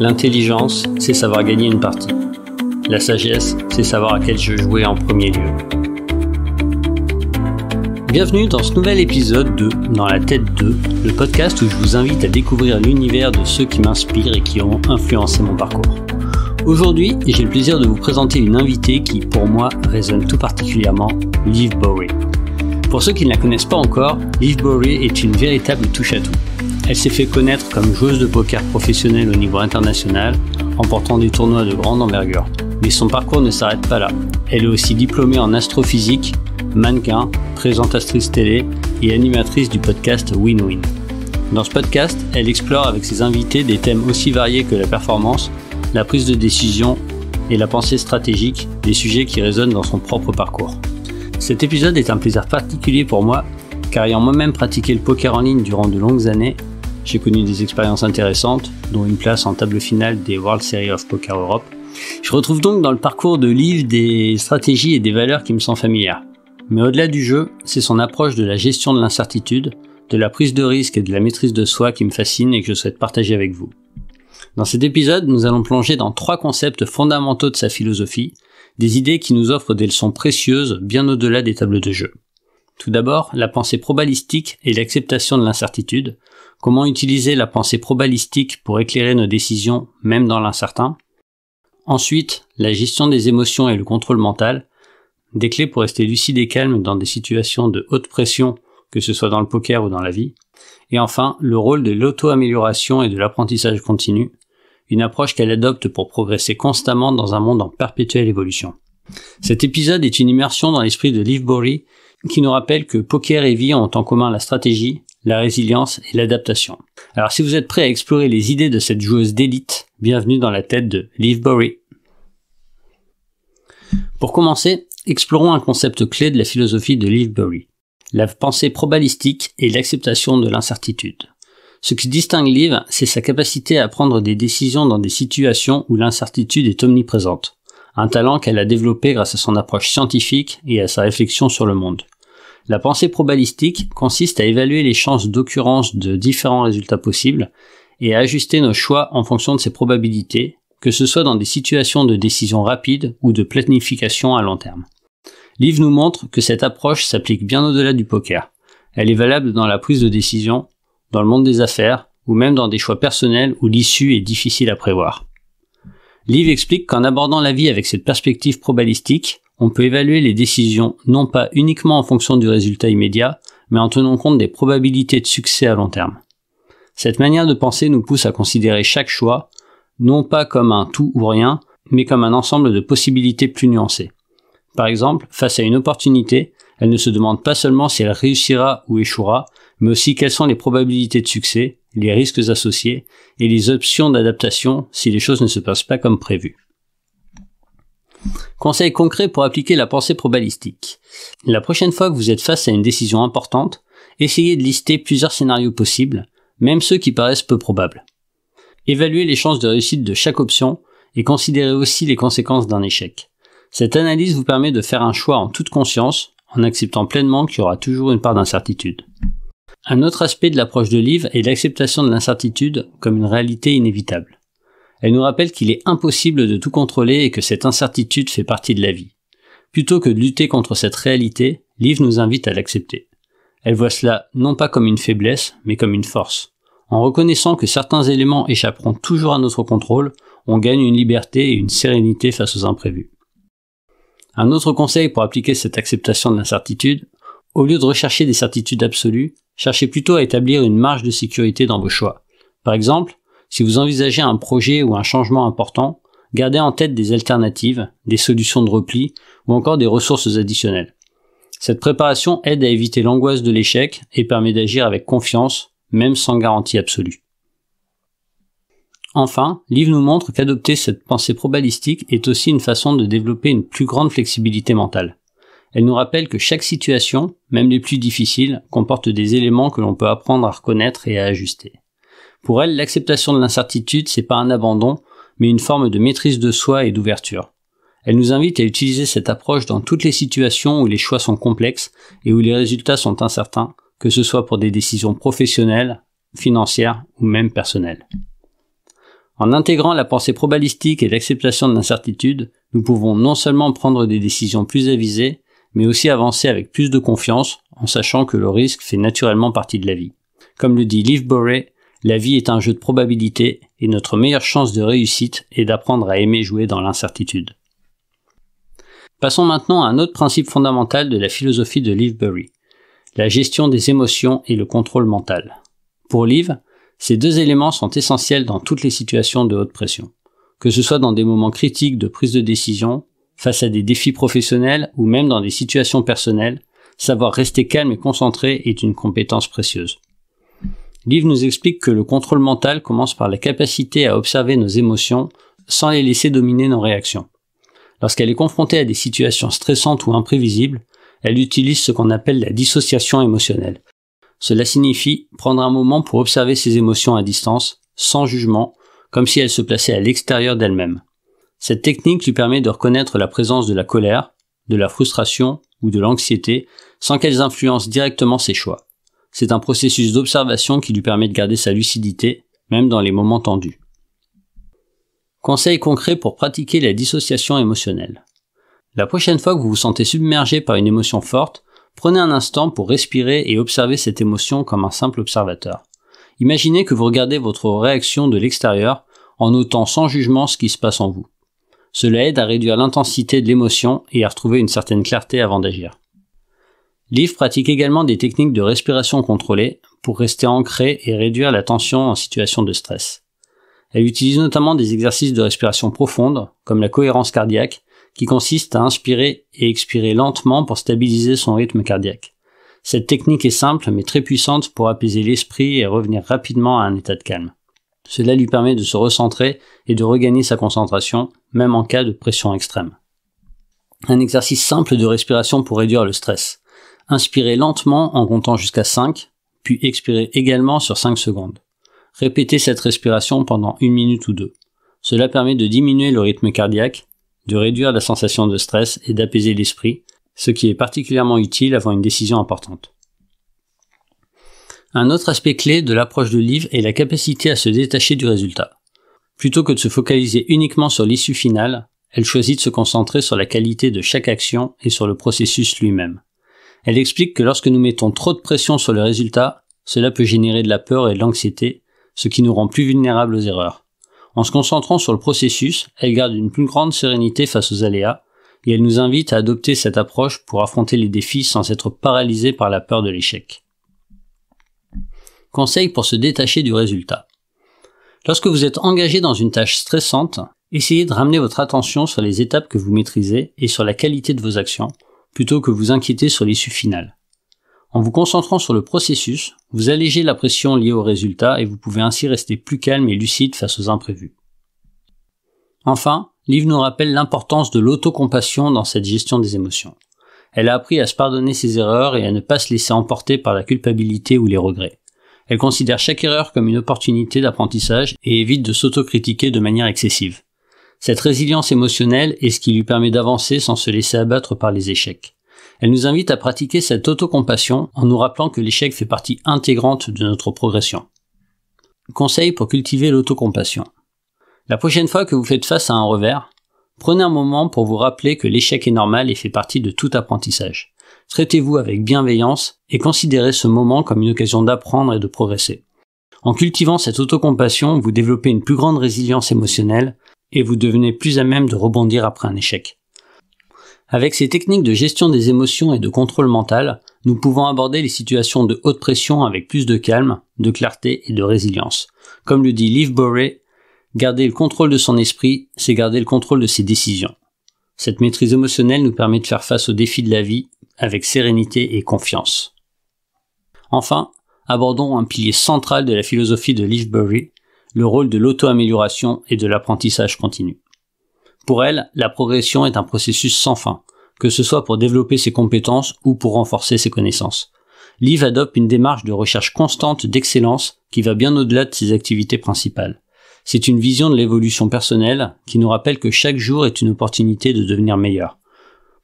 L'intelligence, c'est savoir gagner une partie. La sagesse, c'est savoir à quel jeu jouer en premier lieu. Bienvenue dans ce nouvel épisode de Dans la tête d'eux, le podcast où je vous invite à découvrir l'univers de ceux qui m'inspirent et qui ont influencé mon parcours. Aujourd'hui, j'ai le plaisir de vous présenter une invitée qui, pour moi, résonne tout particulièrement, Liv Bowery. Pour ceux qui ne la connaissent pas encore, Liv Bowery est une véritable touche-à-tout. Elle s'est fait connaître comme joueuse de poker professionnelle au niveau international, remportant des tournois de grande envergure. Mais son parcours ne s'arrête pas là. Elle est aussi diplômée en astrophysique, mannequin, présentatrice télé et animatrice du podcast Win-Win. Dans ce podcast, elle explore avec ses invités des thèmes aussi variés que la performance, la prise de décision et la pensée stratégique, des sujets qui résonnent dans son propre parcours. Cet épisode est un plaisir particulier pour moi, car ayant moi-même pratiqué le poker en ligne durant de longues années, j'ai connu des expériences intéressantes, dont une place en table finale des World Series of Poker Europe. Je retrouve donc dans le parcours de Liv des stratégies et des valeurs qui me sont familières. Mais au-delà du jeu, c'est son approche de la gestion de l'incertitude, de la prise de risque et de la maîtrise de soi qui me fascine et que je souhaite partager avec vous. Dans cet épisode, nous allons plonger dans 3 concepts fondamentaux de sa philosophie, des idées qui nous offrent des leçons précieuses bien au-delà des tables de jeu. Tout d'abord, la pensée probabilistique et l'acceptation de l'incertitude. Comment utiliser la pensée probabilistique pour éclairer nos décisions, même dans l'incertain. Ensuite, la gestion des émotions et le contrôle mental. Des clés pour rester lucide et calme dans des situations de haute pression, que ce soit dans le poker ou dans la vie. Et enfin, le rôle de l'auto-amélioration et de l'apprentissage continu. Une approche qu'elle adopte pour progresser constamment dans un monde en perpétuelle évolution. Cet épisode est une immersion dans l'esprit de Liv Bowery qui nous rappelle que poker et vie ont en commun la stratégie, la résilience et l'adaptation. Alors si vous êtes prêts à explorer les idées de cette joueuse d'élite, bienvenue dans la tête de Liv Bowery. Pour commencer, explorons un concept clé de la philosophie de Liv Bowery, la pensée probabilistique et l'acceptation de l'incertitude. Ce qui distingue Liv, c'est sa capacité à prendre des décisions dans des situations où l'incertitude est omniprésente, un talent qu'elle a développé grâce à son approche scientifique et à sa réflexion sur le monde. La pensée probabilistique consiste à évaluer les chances d'occurrence de différents résultats possibles et à ajuster nos choix en fonction de ces probabilités, que ce soit dans des situations de décision rapide ou de planification à long terme. Liv nous montre que cette approche s'applique bien au-delà du poker. Elle est valable dans la prise de décision, dans le monde des affaires, ou même dans des choix personnels où l'issue est difficile à prévoir. Liv explique qu'en abordant la vie avec cette perspective probabilistique, on peut évaluer les décisions non pas uniquement en fonction du résultat immédiat, mais en tenant compte des probabilités de succès à long terme. Cette manière de penser nous pousse à considérer chaque choix, non pas comme un tout ou rien, mais comme un ensemble de possibilités plus nuancées. Par exemple, face à une opportunité, elle ne se demande pas seulement si elle réussira ou échouera, mais aussi quelles sont les probabilités de succès, les risques associés et les options d'adaptation si les choses ne se passent pas comme prévu. Conseil concret pour appliquer la pensée probabilistique. La prochaine fois que vous êtes face à une décision importante, essayez de lister plusieurs scénarios possibles, même ceux qui paraissent peu probables. Évaluez les chances de réussite de chaque option et considérez aussi les conséquences d'un échec. Cette analyse vous permet de faire un choix en toute conscience, en acceptant pleinement qu'il y aura toujours une part d'incertitude. Un autre aspect de l'approche de Liv est l'acceptation de l'incertitude comme une réalité inévitable. Elle nous rappelle qu'il est impossible de tout contrôler et que cette incertitude fait partie de la vie. Plutôt que de lutter contre cette réalité, Liv nous invite à l'accepter. Elle voit cela non pas comme une faiblesse, mais comme une force. En reconnaissant que certains éléments échapperont toujours à notre contrôle, on gagne une liberté et une sérénité face aux imprévus. Un autre conseil pour appliquer cette acceptation de l'incertitude, au lieu de rechercher des certitudes absolues, cherchez plutôt à établir une marge de sécurité dans vos choix. Par exemple, si vous envisagez un projet ou un changement important, gardez en tête des alternatives, des solutions de repli ou encore des ressources additionnelles. Cette préparation aide à éviter l'angoisse de l'échec et permet d'agir avec confiance, même sans garantie absolue. Enfin, Liv nous montre qu'adopter cette pensée probabilistique est aussi une façon de développer une plus grande flexibilité mentale. Elle nous rappelle que chaque situation, même les plus difficiles, comporte des éléments que l'on peut apprendre à reconnaître et à ajuster. Pour elle, l'acceptation de l'incertitude, c'est pas un abandon, mais une forme de maîtrise de soi et d'ouverture. Elle nous invite à utiliser cette approche dans toutes les situations où les choix sont complexes et où les résultats sont incertains, que ce soit pour des décisions professionnelles, financières ou même personnelles. En intégrant la pensée probabilistique et l'acceptation de l'incertitude, nous pouvons non seulement prendre des décisions plus avisées, mais aussi avancer avec plus de confiance, en sachant que le risque fait naturellement partie de la vie. Comme le dit Leif Boré, la vie est un jeu de probabilité et notre meilleure chance de réussite est d'apprendre à aimer jouer dans l'incertitude. Passons maintenant à un autre principe fondamental de la philosophie de Leif Boré, la gestion des émotions et le contrôle mental. Pour Leif, ces deux éléments sont essentiels dans toutes les situations de haute pression, que ce soit dans des moments critiques de prise de décision, face à des défis professionnels ou même dans des situations personnelles, savoir rester calme et concentré est une compétence précieuse. Leif nous explique que le contrôle mental commence par la capacité à observer nos émotions sans les laisser dominer nos réactions. Lorsqu'elle est confrontée à des situations stressantes ou imprévisibles, elle utilise ce qu'on appelle la dissociation émotionnelle. Cela signifie prendre un moment pour observer ses émotions à distance, sans jugement, comme si elles se plaçaient à l'extérieur d'elle-même. Cette technique lui permet de reconnaître la présence de la colère, de la frustration ou de l'anxiété sans qu'elles influencent directement ses choix. C'est un processus d'observation qui lui permet de garder sa lucidité, même dans les moments tendus. Conseil concret pour pratiquer la dissociation émotionnelle. La prochaine fois que vous vous sentez submergé par une émotion forte, prenez un instant pour respirer et observer cette émotion comme un simple observateur. Imaginez que vous regardez votre réaction de l'extérieur en notant sans jugement ce qui se passe en vous. Cela aide à réduire l'intensité de l'émotion et à retrouver une certaine clarté avant d'agir. Leif pratique également des techniques de respiration contrôlée pour rester ancré et réduire la tension en situation de stress. Elle utilise notamment des exercices de respiration profonde, comme la cohérence cardiaque, qui consiste à inspirer et expirer lentement pour stabiliser son rythme cardiaque. Cette technique est simple mais très puissante pour apaiser l'esprit et revenir rapidement à un état de calme. Cela lui permet de se recentrer et de regagner sa concentration, même en cas de pression extrême. Un exercice simple de respiration pour réduire le stress. Inspirez lentement en comptant jusqu'à 5, puis expirez également sur 5 secondes. Répétez cette respiration pendant 1 minute ou 2. Cela permet de diminuer le rythme cardiaque, de réduire la sensation de stress et d'apaiser l'esprit, ce qui est particulièrement utile avant une décision importante. Un autre aspect clé de l'approche de Leif est la capacité à se détacher du résultat. Plutôt que de se focaliser uniquement sur l'issue finale, elle choisit de se concentrer sur la qualité de chaque action et sur le processus lui-même. Elle explique que lorsque nous mettons trop de pression sur le résultat, cela peut générer de la peur et de l'anxiété, ce qui nous rend plus vulnérables aux erreurs. En se concentrant sur le processus, elle garde une plus grande sérénité face aux aléas, et elle nous invite à adopter cette approche pour affronter les défis sans être paralysé par la peur de l'échec. Conseil pour se détacher du résultat. Lorsque vous êtes engagé dans une tâche stressante, essayez de ramener votre attention sur les étapes que vous maîtrisez et sur la qualité de vos actions, plutôt que vous inquiéter sur l'issue finale. En vous concentrant sur le processus, vous allégez la pression liée au résultat et vous pouvez ainsi rester plus calme et lucide face aux imprévus. Enfin, Leif nous rappelle l'importance de l'autocompassion dans cette gestion des émotions. Elle a appris à se pardonner ses erreurs et à ne pas se laisser emporter par la culpabilité ou les regrets. Elle considère chaque erreur comme une opportunité d'apprentissage et évite de s'autocritiquer de manière excessive. Cette résilience émotionnelle est ce qui lui permet d'avancer sans se laisser abattre par les échecs. Elle nous invite à pratiquer cette autocompassion en nous rappelant que l'échec fait partie intégrante de notre progression. Conseil pour cultiver l'autocompassion. La prochaine fois que vous faites face à un revers, prenez un moment pour vous rappeler que l'échec est normal et fait partie de tout apprentissage. Traitez-vous avec bienveillance et considérez ce moment comme une occasion d'apprendre et de progresser. En cultivant cette autocompassion, vous développez une plus grande résilience émotionnelle et vous devenez plus à même de rebondir après un échec. Avec ces techniques de gestion des émotions et de contrôle mental, nous pouvons aborder les situations de haute pression avec plus de calme, de clarté et de résilience. Comme le dit Leif Boré, garder le contrôle de son esprit, c'est garder le contrôle de ses décisions. Cette maîtrise émotionnelle nous permet de faire face aux défis de la vie avec sérénité et confiance. Enfin, abordons un pilier central de la philosophie de Leif Boré, le rôle de l'auto-amélioration et de l'apprentissage continu. Pour elle, la progression est un processus sans fin, que ce soit pour développer ses compétences ou pour renforcer ses connaissances. Leif adopte une démarche de recherche constante d'excellence qui va bien au-delà de ses activités principales. C'est une vision de l'évolution personnelle qui nous rappelle que chaque jour est une opportunité de devenir meilleur.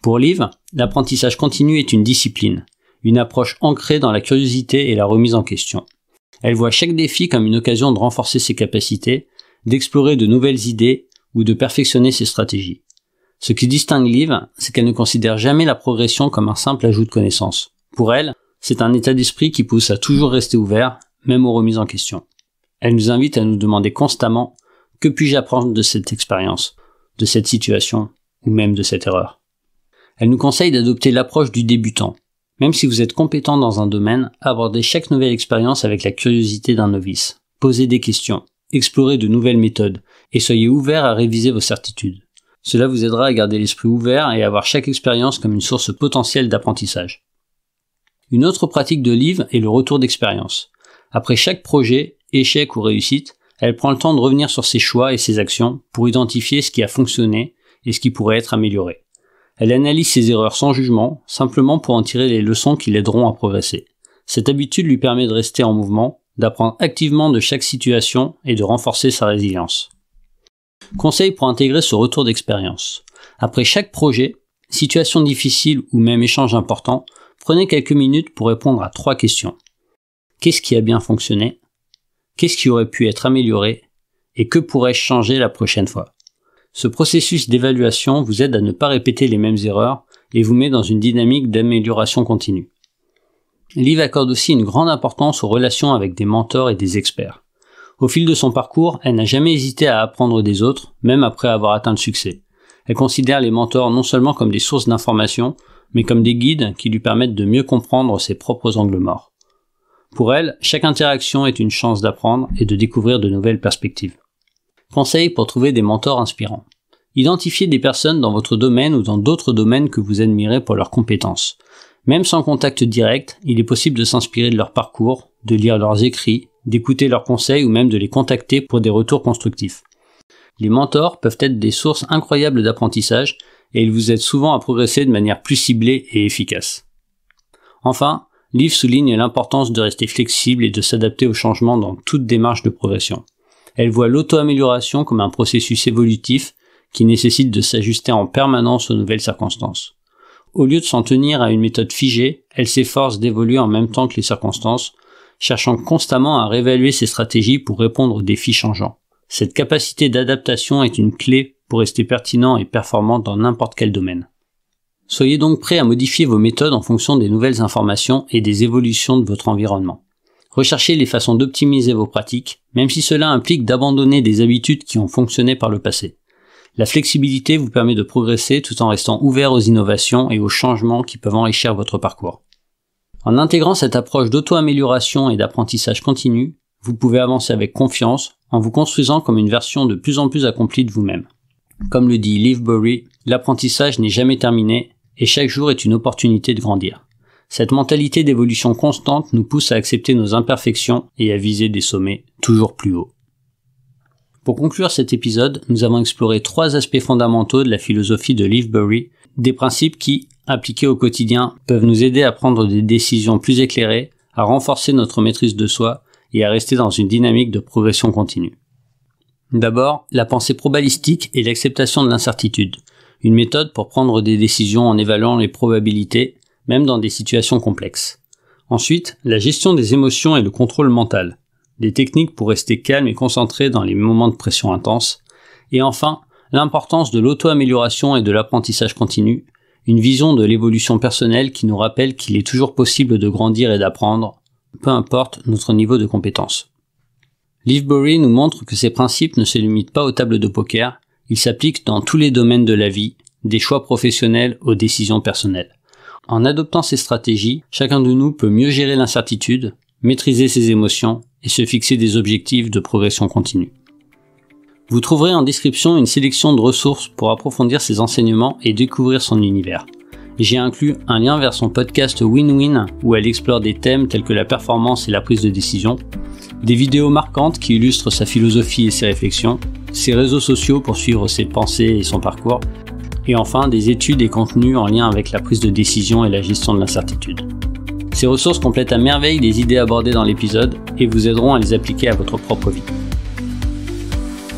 Pour Leif, l'apprentissage continu est une discipline, une approche ancrée dans la curiosité et la remise en question. Elle voit chaque défi comme une occasion de renforcer ses capacités, d'explorer de nouvelles idées ou de perfectionner ses stratégies. Ce qui distingue Liv, c'est qu'elle ne considère jamais la progression comme un simple ajout de connaissances. Pour elle, c'est un état d'esprit qui pousse à toujours rester ouvert, même aux remises en question. Elle nous invite à nous demander constamment « Que puis-je apprendre de cette expérience, de cette situation ou même de cette erreur ?» Elle nous conseille d'adopter l'approche du débutant. Même si vous êtes compétent dans un domaine, abordez chaque nouvelle expérience avec la curiosité d'un novice. Posez des questions, explorez de nouvelles méthodes et soyez ouvert à réviser vos certitudes. Cela vous aidera à garder l'esprit ouvert et à voir chaque expérience comme une source potentielle d'apprentissage. Une autre pratique de Liv est le retour d'expérience. Après chaque projet, échec ou réussite, elle prend le temps de revenir sur ses choix et ses actions pour identifier ce qui a fonctionné et ce qui pourrait être amélioré. Elle analyse ses erreurs sans jugement, simplement pour en tirer les leçons qui l'aideront à progresser. Cette habitude lui permet de rester en mouvement, d'apprendre activement de chaque situation et de renforcer sa résilience. Conseil pour intégrer ce retour d'expérience. Après chaque projet, situation difficile ou même échange important, prenez quelques minutes pour répondre à 3 questions. Qu'est-ce qui a bien fonctionné? Qu'est-ce qui aurait pu être amélioré? Et que pourrais-je changer la prochaine fois? Ce processus d'évaluation vous aide à ne pas répéter les mêmes erreurs et vous met dans une dynamique d'amélioration continue. Liv accorde aussi une grande importance aux relations avec des mentors et des experts. Au fil de son parcours, elle n'a jamais hésité à apprendre des autres, même après avoir atteint le succès. Elle considère les mentors non seulement comme des sources d'informations, mais comme des guides qui lui permettent de mieux comprendre ses propres angles morts. Pour elle, chaque interaction est une chance d'apprendre et de découvrir de nouvelles perspectives. Conseil pour trouver des mentors inspirants. Identifiez des personnes dans votre domaine ou dans d'autres domaines que vous admirez pour leurs compétences. Même sans contact direct, il est possible de s'inspirer de leur parcours, de lire leurs écrits, d'écouter leurs conseils ou même de les contacter pour des retours constructifs. Les mentors peuvent être des sources incroyables d'apprentissage et ils vous aident souvent à progresser de manière plus ciblée et efficace. Enfin, Liv souligne l'importance de rester flexible et de s'adapter aux changements dans toute démarche de progression. Elle voit l'auto-amélioration comme un processus évolutif qui nécessite de s'ajuster en permanence aux nouvelles circonstances. Au lieu de s'en tenir à une méthode figée, elle s'efforce d'évoluer en même temps que les circonstances, cherchant constamment à réévaluer ses stratégies pour répondre aux défis changeants. Cette capacité d'adaptation est une clé pour rester pertinent et performant dans n'importe quel domaine. Soyez donc prêt à modifier vos méthodes en fonction des nouvelles informations et des évolutions de votre environnement. Recherchez les façons d'optimiser vos pratiques, même si cela implique d'abandonner des habitudes qui ont fonctionné par le passé. La flexibilité vous permet de progresser tout en restant ouvert aux innovations et aux changements qui peuvent enrichir votre parcours. En intégrant cette approche d'auto-amélioration et d'apprentissage continu, vous pouvez avancer avec confiance en vous construisant comme une version de plus en plus accomplie de vous-même. Comme le dit Liv Boehry, l'apprentissage n'est jamais terminé et chaque jour est une opportunité de grandir. Cette mentalité d'évolution constante nous pousse à accepter nos imperfections et à viser des sommets toujours plus hauts. Pour conclure cet épisode, nous avons exploré 3 aspects fondamentaux de la philosophie de Liv Boehry, des principes qui, appliqués au quotidien, peuvent nous aider à prendre des décisions plus éclairées, à renforcer notre maîtrise de soi et à rester dans une dynamique de progression continue. D'abord, la pensée probabilistique et l'acceptation de l'incertitude, une méthode pour prendre des décisions en évaluant les probabilités, même dans des situations complexes. Ensuite, la gestion des émotions et le contrôle mental, des techniques pour rester calme et concentré dans les moments de pression intense. Et enfin, l'importance de l'auto-amélioration et de l'apprentissage continu, une vision de l'évolution personnelle qui nous rappelle qu'il est toujours possible de grandir et d'apprendre, peu importe notre niveau de compétence. Liv Boehry nous montre que ces principes ne se limitent pas aux tables de poker, ils s'appliquent dans tous les domaines de la vie, des choix professionnels aux décisions personnelles. En adoptant ces stratégies, chacun de nous peut mieux gérer l'incertitude, maîtriser ses émotions et se fixer des objectifs de progression continue. Vous trouverez en description une sélection de ressources pour approfondir ses enseignements et découvrir son univers. J'ai inclus un lien vers son podcast Win-Win où elle explore des thèmes tels que la performance et la prise de décision, des vidéos marquantes qui illustrent sa philosophie et ses réflexions, ses réseaux sociaux pour suivre ses pensées et son parcours, et enfin des études et contenus en lien avec la prise de décision et la gestion de l'incertitude. Ces ressources complètent à merveille les idées abordées dans l'épisode et vous aideront à les appliquer à votre propre vie.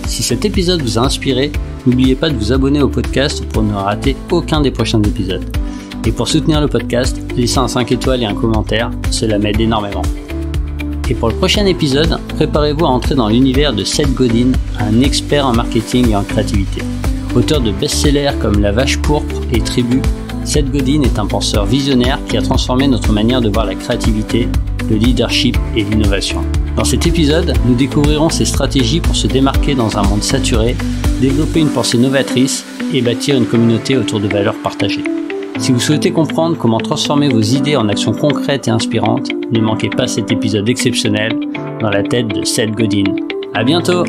Si cet épisode vous a inspiré, n'oubliez pas de vous abonner au podcast pour ne rater aucun des prochains épisodes. Et pour soutenir le podcast, laissez un 5 étoiles et un commentaire, cela m'aide énormément. Et pour le prochain épisode, préparez-vous à entrer dans l'univers de Seth Godin, un expert en marketing et en créativité. Auteur de best-sellers comme La Vache Pourpre et Tribu, Seth Godin est un penseur visionnaire qui a transformé notre manière de voir la créativité, le leadership et l'innovation. Dans cet épisode, nous découvrirons ses stratégies pour se démarquer dans un monde saturé, développer une pensée novatrice et bâtir une communauté autour de valeurs partagées. Si vous souhaitez comprendre comment transformer vos idées en actions concrètes et inspirantes, ne manquez pas cet épisode exceptionnel dans la tête de Seth Godin. À bientôt!